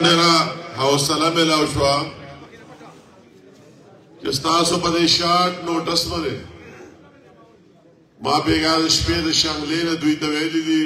ډېره حوصله میلاو شوه چې ستاسو په دې شارټ نوټس باندې ما بېګا د شپې د شنګلې نه دوی ته ویلي دي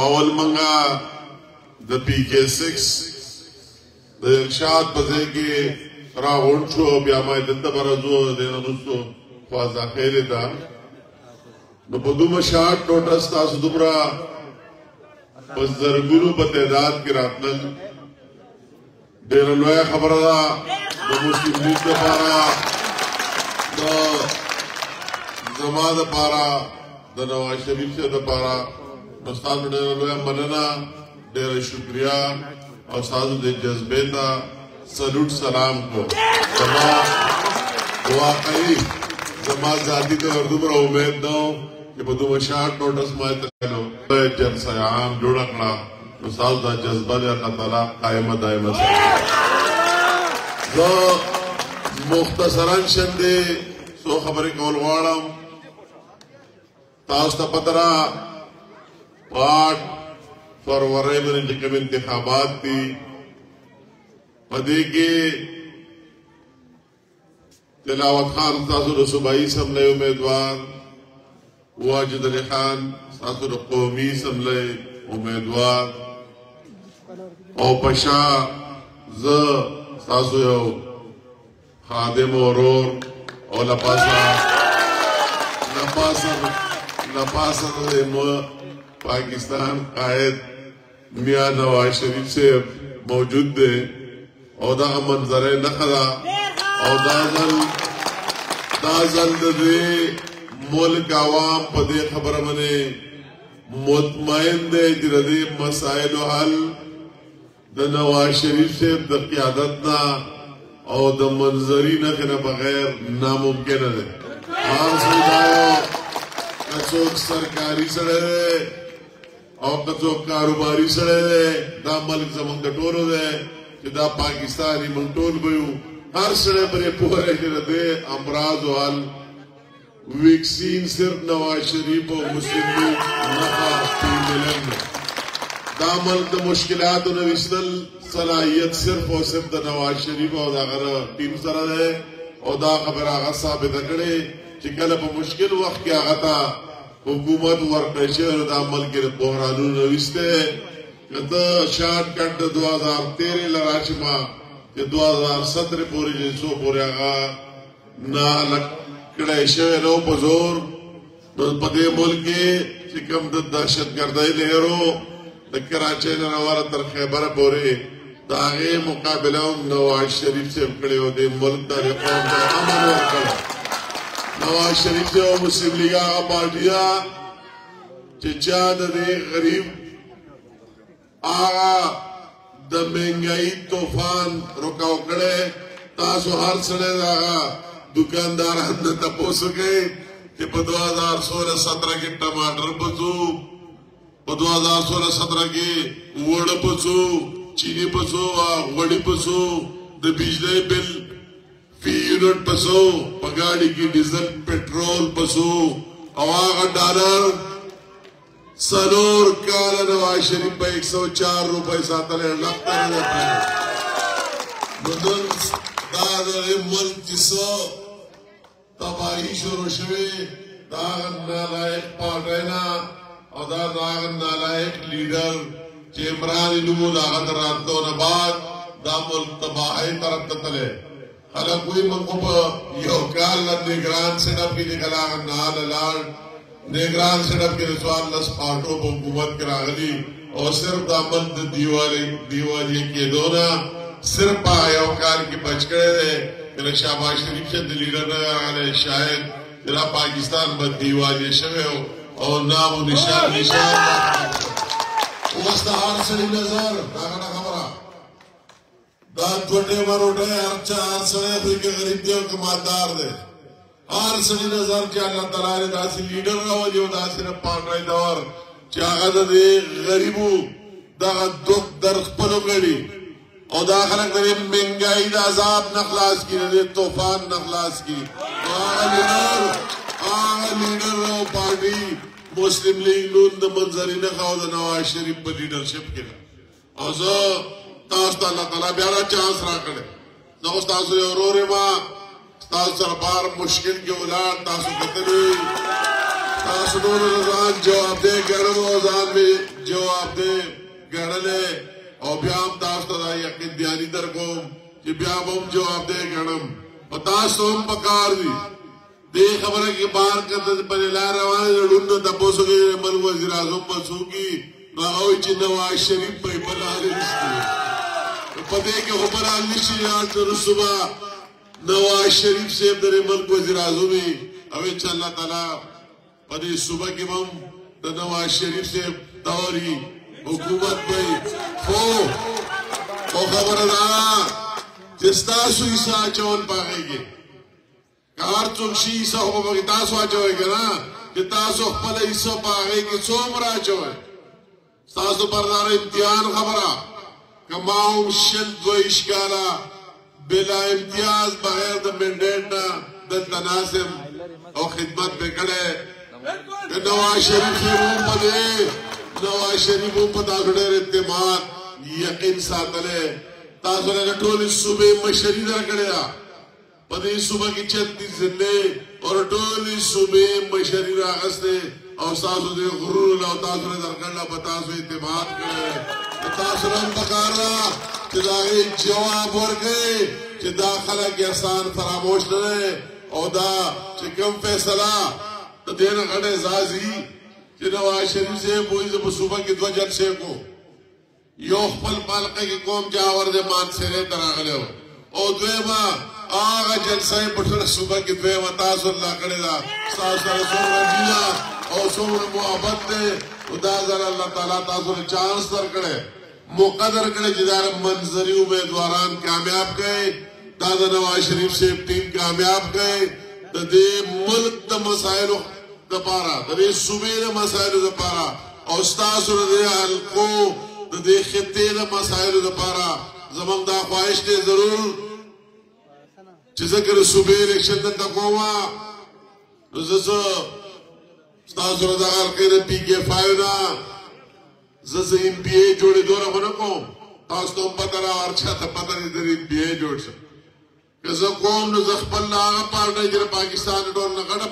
اول منګه د پی کې 6 د ارشاد په ځای کې راغونډ شو بیا ما دلته به راځو د نه وروستو خوا ذخیرې ته نو په دومره شارټ نوټس تاسو دومره په زرګونو په تعداد کې راتلل ډېره لویه خبره ده د مسلم لیگ دپاره د زما دپاره د نواز شریف صاحب دپاره نو ستاسو ډېره لویه مننه ډېره شکریه او ستاسو د جذبې ته سلوټ سلام کو زما واقعي زما ذاتي طور دومره امید نه و چې په دومره شارټ نوټس ما ته کړو جلسه عام جوړه کړه نو ستاسو دا جذبه د الله تعالی قایمه دایمه زه مختصرا شندې څو خبرې کول غواړم تاسو ته پته ده 8 فروری باندې چې کوم انتخابات دي په دې کې تلاوت خان تاسو د صوبایي اسمبلی امیدوار واجد علي خان تاسو د قومي اسمبلی امیدوار او پشا زه تاسو یو خادم ورور او لپاسا پاکستان قائد میاں نواز شریف سے موجود دے او دا منظر نخدا او دا ځل دے ملک عوام په دې خبره باندې مطمئن دی چې د دې مسایلو حل د نواز شریف صاحب د قیادت نه او د منظري نښې نه بغیر ناممکنه دی هر څه که څوک سرکاري سړی دی او که څوک کاروباري سړی دی دا ملک زموږ د ټولو دی چې دا پاکستاني موږ ټول به یو هر سړی پرې پوه دی چې د دې امراضو حل ویکسین صرف نواز شریف او مسلم لیگ نخا ملن دا ملک د مشکلاتو نه ویستل صلاحیت صرف او صرف د نواز شریف او د هغه ټیم سره ده او دا خبره هغه ثابته کړې چې کله په مشکل وخت کې هغه ته حکومت ورکړی شي او دا ملک د بحرانونو نه ویستی که ته شارټ کټ د 2013 له راشي ما چې 2017 پورې چې څو پورې هغه نه کړی شوی نو په زور نو په دې ملک کې چې کوم د دهشتګردۍ لهرو د کراچۍ نه راوړه تر خیبره پورې د هغې مقابله هم نواز شریف صاحب کړې وه دې ملک ته د قوم ته امن ورکړی نواز شریف صاحب او مسلم لیګ هغه پارټي ده چې چا د دې غریب هغه د مهنګایي طوفان رکاو کړی تاسو هر سړی د هغه دکانداران نه تپوسو کوي چې په 2016-17 کې ټماټر بچو په 2016-17 کې وړه بچو چینی بچو غوړي بچو د بجلی بل فی یونټ بچو په ګاډي کې ډیزل پټرول بچو او هغه ډالر سلور کال نواز شریف په 104 روپۍ ساتلی لخته نه ده نو نن دا د ملک چې څه تباهي شروع شوې د هغه نالایق پارټۍ نه او دا د هغه نالایق لیډر چې عمران نوم د هغه د راتلو نه بعد دا ملک تباهۍ طرف ته تللی خلک وایي موږ خو په یو کال نه نګران سیټاپ کې دې کله هغه نهاله لاړ نګران سیټاپ کې د 14 پارټو په حکومت کې راغلي او صرف دا ملک د دیوالي کېدو نه صرف په یو کال کې بچ کړی دی کله شهباز شریف صاحب د لیډر نه راغلی شاید دا پاکستان به دیوالي شوی او نام و نشان اوس د هر سړي نظر دا غټه خبره دا دوه ټیمه روټۍ هر چا هر سړی پرې کې غریب دی او که مالدار دی هر سړي نظر چې الله تعالی یې داسې لیډر راولي او داسې نه پارټۍ دور چې هغه د دې غریبو دغه دغ در خپلو ګڼي او دا خلق در مهنگائی دا عذاب نخلاص کی دا طوفان نخلاص کی آغا لیڈر او پارٹی مسلم لیگ نون دا منظری نخواو دا نواز شریف پا لیڈرشپ کی او زه تاسو ته الله تعالی بیا را چانس راکړی زه خو ستاسو یو ورور یم ستاسو سره بار مشکل کې ولاړ تاسو کتلی تاسو نورو ځان جوابدeh ګڼم او ځان مې جوابدeh ګڼلی او بیا هم تاسو ته دا یقین دیاني در کوم چې بیا به هم جوابدeh ګڼم په تاسو هم پکار دي دې خبره کې بار کته په لار روان لړونه د پوسو کې ملک وزیر اعظم مسوګي نو او چې نواز شریف په بلال نشته په دې کې خبره نشي یاد تر صبح نواز شریف سے در ملک وزیر اعظم او ان شاء الله تعالی په دې صبح کې هم د نواز شریف سے دوري حکومت به خو خبره ده چې تاسو یې ساچون پاږي کار څوک شي سو په تاسو اچوي کنه چې تاسو خپل حصہ پاږي کې څومره اچوي تاسو پردار امتحان خبره کماو شد و اشکالا بلا امتیاز بغیر د منډیټ د تناسب او خدمت وکړه نواز شریف په تاسو ډېر اعتماد یقین ساتله تاسو له ټول صوبې مشري درکړه په دې صوبې کې 36 ضلع او ټول صوبې مشري راغسته او تاسو دې غرور له تاسو له درکړه په تاسو اعتماد کړه تاسو هم پکاره چې دا جواب ورکړي چې دا خلک احسان فراموش نه او دا چې کوم فیصله ته دې نه غړې زازي چې نواز شریف سے بوئي په صوبه کې دوه جلسې کو یو خپل پالقه کې قوم جاور دې مان سره دراغلو او دویما هغه جلسې په ټول صوبه کې دویما تاسو الله کړی دا تاسو سره څومره او څومره محبت دې خدا زر الله تعالی تاسو له چانس درکړي مقدر کړي چې دا منظري امیدواران کامیاب کړي دا د نواز شریف سے ټیم کامیاب کړي د دې ملک د مسایلو د پاره د دې صوبې د مسایلو د پاره او تاسو د حلقو د دې خطې د مسایلو د پاره زمونږ دا خواهش دی ضرور چې ذکر صوبې الیکشن ته کوما نو زه تاسو د حلقې د پی کې فایدا زه ایم پی ای جوړې دوره ونه کوم تاسو ته پته را ورچا ته پته نه درې ایم پی ای جوړ شو که زه کوم نو زه خپل هغه پارټي چې پاکستان ټول نه غټه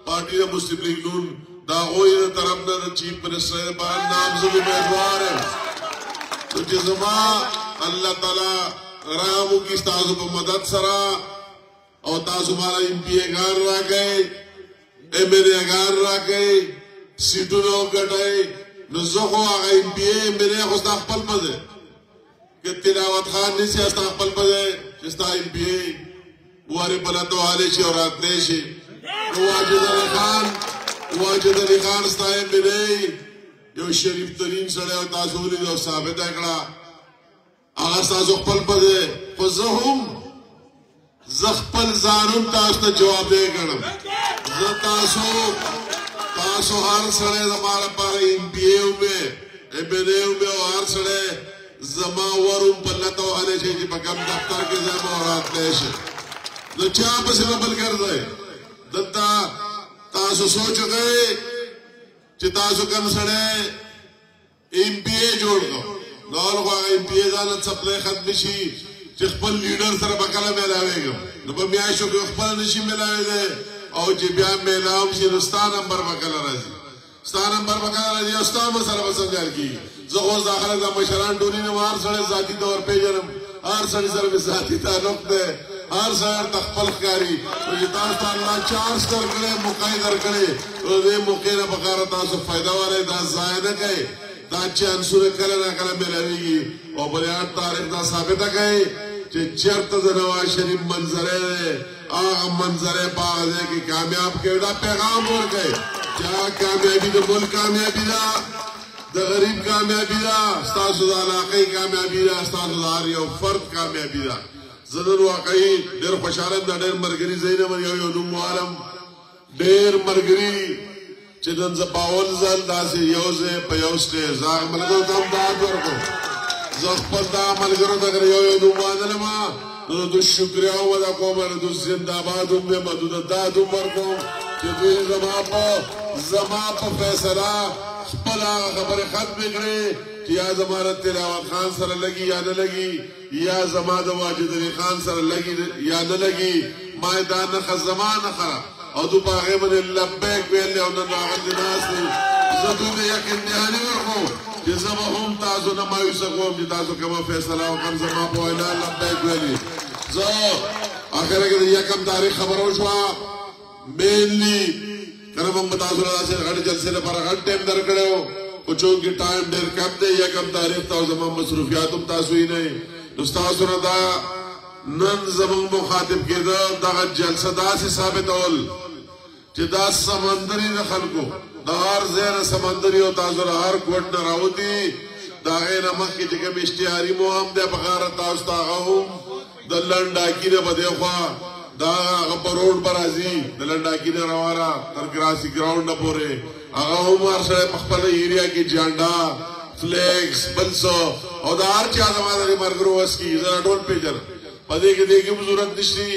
پارټي د مسلم لیگ نون دا غوی د طرف نه د چیف منسټر باندې نامزد امیدوار نو چې زما الله تعالی رحم وکړي تاسو په مدد سره او تاسو مال ایم پی ای ګار راکړئ ایم ایل ای ګار راکړئ سیټونو ګټئ نو زه خو هغه ایم پی ای مې خو ستا خپل پځه که تلاوت خان نشي ستا خپل پځه چې ستا ایم پی ای واره بلته والے شي او راتلی شي واجد علی خان ستا ایم پی ای یو شریف ترین سړی او تاسو ولې او ثابت کړه هغه تاسو خپل پځه خو زه هم خپل ځانم تاسو ته جواب دی کړم زه تاسو هر سړی زما لپاره ایم پی ای ومې ایم ایل ای ومې او هر سړی زما ورم په لته وهلی شي چې په کوم دفتر کې ځای به راتلی شي نو چا پسې به بل ګرځئ دلته تاسو سوچ وکئ چې تاسو کوم سړی ایم پی ای جوړ کړو نو هغه ایم پی ای ځان سپلای ختم شي چې خپل لیډر سره به کله میلاوېږم نو په میاشتو کې خپل نشي میلاوېدی او چې بیا میلاو شي نو ستا نمبر به کله راځي او ستا مسله به څنګه حل کېږي زه اوس دا خلک دا مشران ټولې نه هر سړی ذاتي طور پېژنم هر سړي سره مې ذاتي تعلق دی هر سړی ورته خپل ښکاري چې تاسو ته الله چانس درکړی موقع یې درکړې نو دې موقع نه پکاره تاسو فایده والی دا ضایع نه کوئ دا چانسونه کله نه کله میلاوېږي او په یاد تاریخ دا ثابته کوي چې چېرته د نواز شریف منظرې دی هغه منظرې په هغه ځای کې کامیاب کوي دا پیغام ورکوي چې هغه کامیابي د ملک کامیابي ده د غریب کامیابي ده ستاسو د علاقې کامیابي ده ستاسو د هر یو فرد کامیابي ده زه نن واقعي ډېر خوشحاله یم دا ډېر ملګري زینب یو نوم وارم ډېر ملګري چې نن زه په اول ځل داسې یو ځای په یو سټیج زه هغه ملګرو ته هم داد ورکړم زه خپل دا ملګرو ته یو نوم وانلم نو د شکریا ودا کوم د زنده‌باد هم یم د داد هم ورکوم چې دوی زما په فیصله خپل خبرې ختمې کړې چې یا زما د تلاوت خان سره لګي یا نه لګي یا زما د واجد علي خان سره لګي یا نه لګي ما دا نښه زما نښه او دو په هغې باندې لبیک ویلې او نن راغلي ناست دي زه دوی ته یقین دهاني ورکړو چې زه به هم تاسو نه مایوسه کوم چې تاسو کومه فیصله وکړم زما په وینا لبیک ویلي زه اخره کې د یکم تاریخ خبره وشوه مینلی کنه موږ به تاسو له داسې غټې جلسې لپاره غټ ټایم درکړی و خو چونکې ټایم ډېر کم دی یکم تاریخ ته او زما مصروفیات هم تاسو یې نه نو ستاسو نه دا نن زمونږ مخاطب کېده دغه جلسه داسې ثابتول چې دا سمندري د خلکو د هر ځای نه سمندري او تاسو له هر کوټ نه راوتي د هغې نه مخکې چې کوم اشتهاري مو هم دی په غاره تاسو ته هغه هم د لنډاکي نه به دی خوا دا هغه په روډ به راځي د لنډاکي نه روانه تر ګراسي ګراونډ نه پورې هغه هم هر سړی په خپله ایریا کې جانډا فلیکس بل څه او د هر چا زما د ملګرو وس کېږي زه ټول پېژنم په دې کې د کوم ضرورت نشته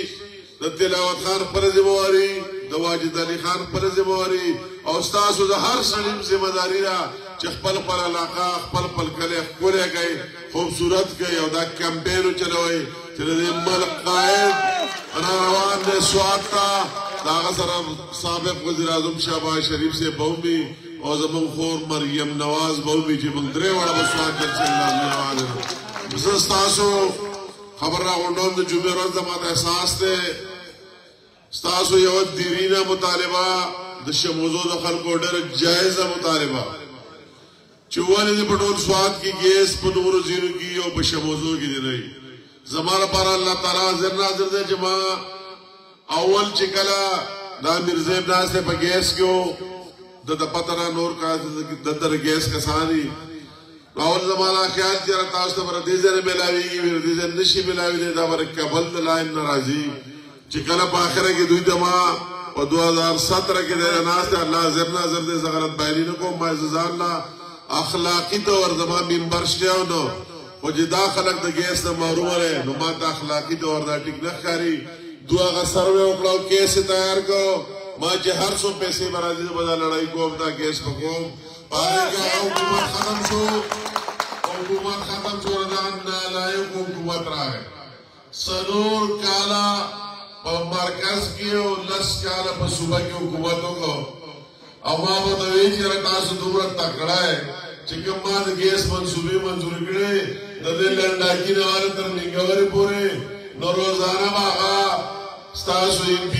د تلاوت خان خپله ذمهواري د واجد علي خان خپله ذمهواري او ستاسو د هر سړي ذمهداري ده چې خپل خپل علاقه خپل خپل کلی ښکلی کوي خوبصورت کوي او دا کمپین وچلوئ چې د دې ملک قائد راروان دی سوات ته د هغه سره سابق وزیر اعظم شهباز شریف صاحب به وي او زموږ خور مریم نواز به وي چې موږ درې واړه به سوات جلسې روان یو زه ستاسو خبر راغونډوم د جمعې ورځ د ماته احساس دی ستاسو یوه دیرینه مطالبه د شموزو د خلکو ډېره جایزه مطالبه چې ولې دې په ټول سوات کې ګیس په نورو ځینو کې او په شموزو کې دی نه زما لپاره الله تعالی حاضر ناظر دی چې ما اول چې کله دا میرزیب ناست دی په ګیس کې و د پته نه نور دلته د ګیس کسان دي اول زمانہ خیال چې تاسو ته بر دې ځای ملاويږي ور دې ځای نشي ملاوي دا ور کابل د لاین ناراضي چې کله په اخره کې دوی ته ما په 2017 کې د ناس ته الله حاضر ناظر دې زغرت بیان نه کوم ما ځان الله اخلاقی طور زما منبر شته نو او چې دا خلک د ګیس نه محروم لري نو ما ته اخلاقی طور دا ټیک نه ښکاري دوه غ سروې وکړو کیس تیار کو ما چې هر څو پیسې برازي بدل لړای کوم دا ګیس په کوم پاره حکومت ختم شو ردان نالایق حکومت راغی سنور کالا په مرکز کې او لس کالا په صوبه کې حکومت وکړو او ما به ته وایي چې تاسو دومره تکړه یې چې کوم ما د ګیس منصوبې منظور کړې د دې لنډاکي نه والا تر نیګورې پورې نو روزانه به هغه ستاسو MP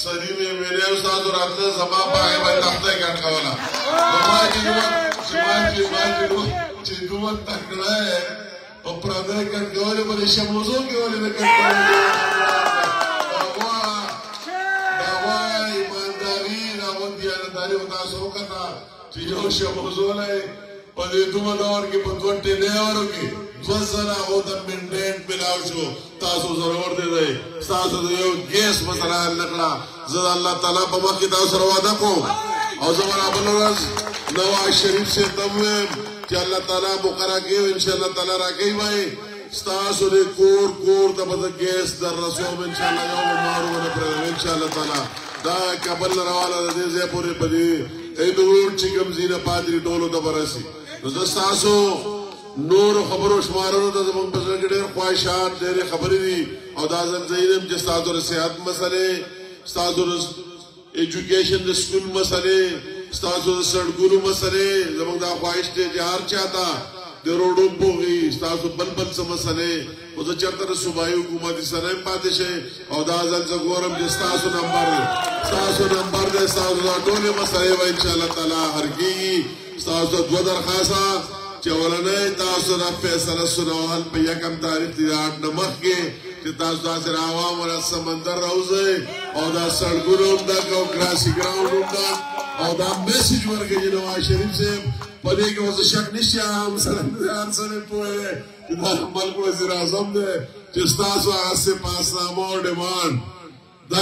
سړي مې ویلې استاد راتله زما په هغه باندې تخته ګڼ کوله ما چې دومره تکړه یې او پردی ګڼ کولې باندې شموزو کې ولې نه ګڼ کولې دا وایي ایمانداري راغو دیانتداري او تاسو وکړه چې یو شموزو لای په دې دومره دور کې په دوه ټیلیورو کې دوه ځله هغو ته منډینټ ملاو شو تاسو ضرور دی ستاسو د یو ګیس مسله حل نه کړه زه د الله تعالی په مخ کې تاسو سره وعده کوم او زه به رابله ورځ نواز شریف صاحب ته ووایم چې الله تعالی مقرره کوي او انشاءالله تعالی راکوي وایي ستاسو د کور ته به د ګیس در رسوم انشاءالله یو به مار ونه پرېږدم انشاءالله تعالی دا کابل نه راواله د دې ځای پورې په دې نور چې کوم ځای نه پاتې دي ټولو ته به رسي نو زه ستاسو نور خبرو شمارلو ته زموږ په زړه کې ډېر خواهشات ډېرې خبرې دي او دا ځل زه یم چې ستاسو د صحت مسلې ستاسو د ایجوکیشن د سکول مسلې ستاسو د سړکونو مسلې زموږ دا خواهش دی چې هر چا ته د روډو پوغي ستاسو بل څه مسلې خو زه چېرته د صوبایي حکومت سره هم پاتې شئ او دا ځل زه ګورم چې ستاسو نمبر دی ستاسو دا ټولې مسلې به انشاءالله تعالی حل کېږي ستاسو ته دوه درخواستہ چې ولنۍ تاسو دا فیصله سنول په یکم تاریخ د 8 نه مخکې چې تاسو داسې عوام ولا سمندر راوځئ او دا سړکونه هم ډک او ګراسي ګراونډ هم ډک او دا میسج ورکړي نواز شریف صاحب په دې کې اوس شک نشته عام سره هر سړی پوهیږي چې دا ملک وزیر اعظم دی چې ستاسو هغه سپاسنامه او ډیمانډ دا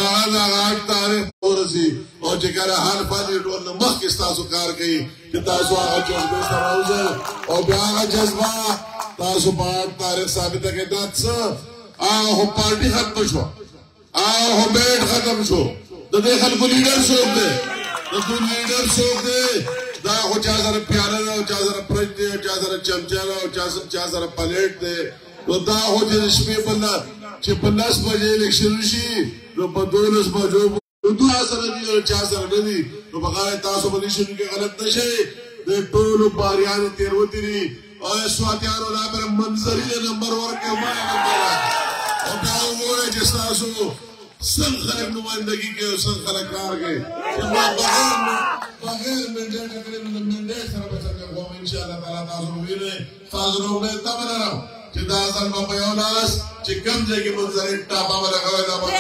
غاټ تاریخ ورسي او چې کله حال فاضل ټول مخکې ستاسو کار کوي چې تاسو هغه جذبه سره راوځئ او بیا هغه جذبه تاسو په تاریخ ثابته کړئ دا څه هغه پارټي ختم شو هغه بیټ ختم شو د دې خلکو لیډر څوک دی د دوی لیډر څوک دی دا خو چا سره پیاله ده او چا سره فرج دی او چا سره چمچه ده او چا سره پلیټ دی نو دا خو چې د شپې بله چې په 10 بجې الیکشن شي نو په 12 بجو دوه سره دي او چا سره نه دي نو په غاړه تاسو په دې شنو کې غلط نشئ د ټولو باریانو تېروتې دي او سواتیانو دا پر منظري نمبر ورکړه ما او بیا وګورئ چې ستاسو سل خلک نمائندګي کوي او سل خلک کار کوي بغیر منډېټ کړي نو منډېټ سره به څنګه کوم انشاءالله تعالی تاسو وینئ تاسو نو به تمه لرم چې دا ځل به په یو لاس چې کوم ځای کې منظري ټاپه به لګوئ دا به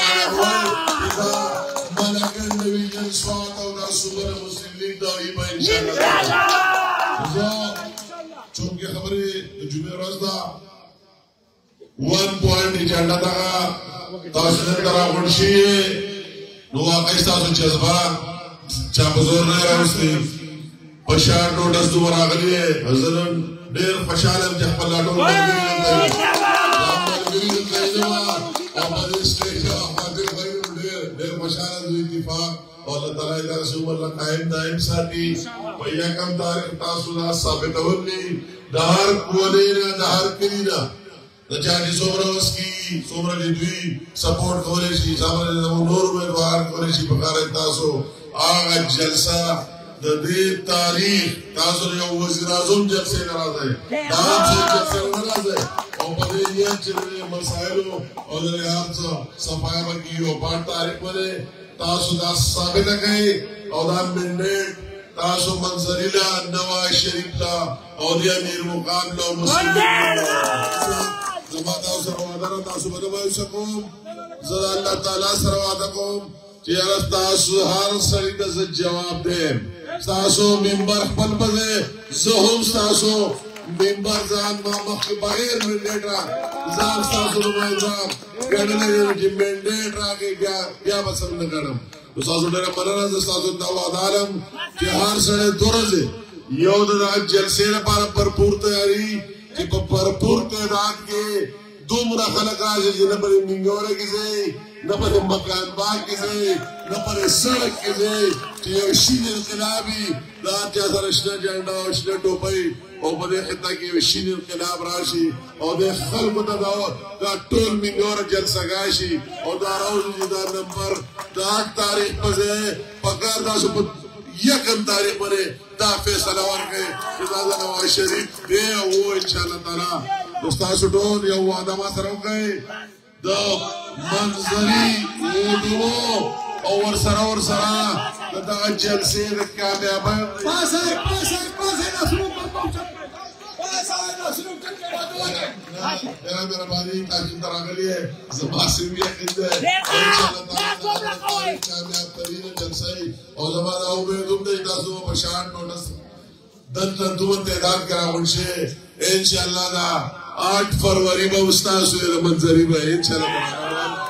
ملکن ډویژن سوات او دا صوبه مسلم لیگ دا وي به انشاءالله زه چونکې خبرې د جمعې ورځ ده 1 پوینټ ایجنډا دغه تاسو نن راغونډ شئ نو واقعي ستاسو جذبه چا په زور نه راوستي په شا نوټس دومره راغلي زه نن ډېر خوشحاله یم چې خپل لا ټول ملګري دلته یم او په دې سټېج باندې ډېر خوشحاله د اتفاق او الله تعالی دا رسول الله قائم دائم ساتي په یکم تاریخ تاسو دا ثابتول دي د هر کولې نه د هر کلي نه د چا چې څومره وس کېږي څومره چې دوی سپورټ کولی شي څومره چې زموږ نور امیدواران کولی شي په کار تاسو هغه جلسه د دې تاریخ تاسو یو وزیر اعظم جلسې نه راځئ دا هم جلسې نه راځئ او په دې نیت چې د مسایلو او د هر څه صفایه به کېږي او په تاریخ باندې تاسو دا ثابته کړئ او دا منډېټ تاسو منظري له نواز شریف ته او د امیر مقام له مسلمین زما تاسو سره وعده ده تاسو به نه مایوسه کوم زه د الله تعالی سره وعده کوم چې یاره تاسو هر سړي ته زه جواب دیم ستاسو ممبر خپل به دی زه هم ستاسو ممبر ځان ما مخکې بغیر منډېټه ځان ستاسو نماینده ګڼلی یم چې منډېټ راکړئ بیا به څنګه نه ګڼم نو ستاسو ډېره مننه زه ستاسو دا وعده لرم چې هر سړی 2 ورځې یو د دغه جلسې لپاره بھرپور تیاري چې په بھرپور تعداد کې دومره خلک راشي چې نه پرې منګوره کې ځای نه پرې مکان باغ کې ځای نه پرې سړک کې ځای چې یو شین انقلابي د هر چا سره شنه جنډه او شنه ټوپۍ او په دې خطه کې یو شین انقلاب راشي او د خلکو ته دا ټول منګوره جلسهګاه شي او دا راوځي چې دا نمبر د 8 تاریخ په ځای پکار تاسو په یکم تاریخ باندې دا فیصله ورکړي چې دا د نواز شریف دی او انشاءالله تعالی ستاسو ټول یو وعده ما سره وکړئ د منظري وډو او ورسره د دغه جلسې د کامیابۍ مهرباني تاسو ته راغلي زما سوي یقین ده انشاءالله تعالی کامیاب ترین جلسه او زما دا امید هم دی تاسو په شان نوټس دلته دوه تعداد کې راغونډ شئ انشاءالله دا 8 فروری به ستاسو د منظري به انشاءالله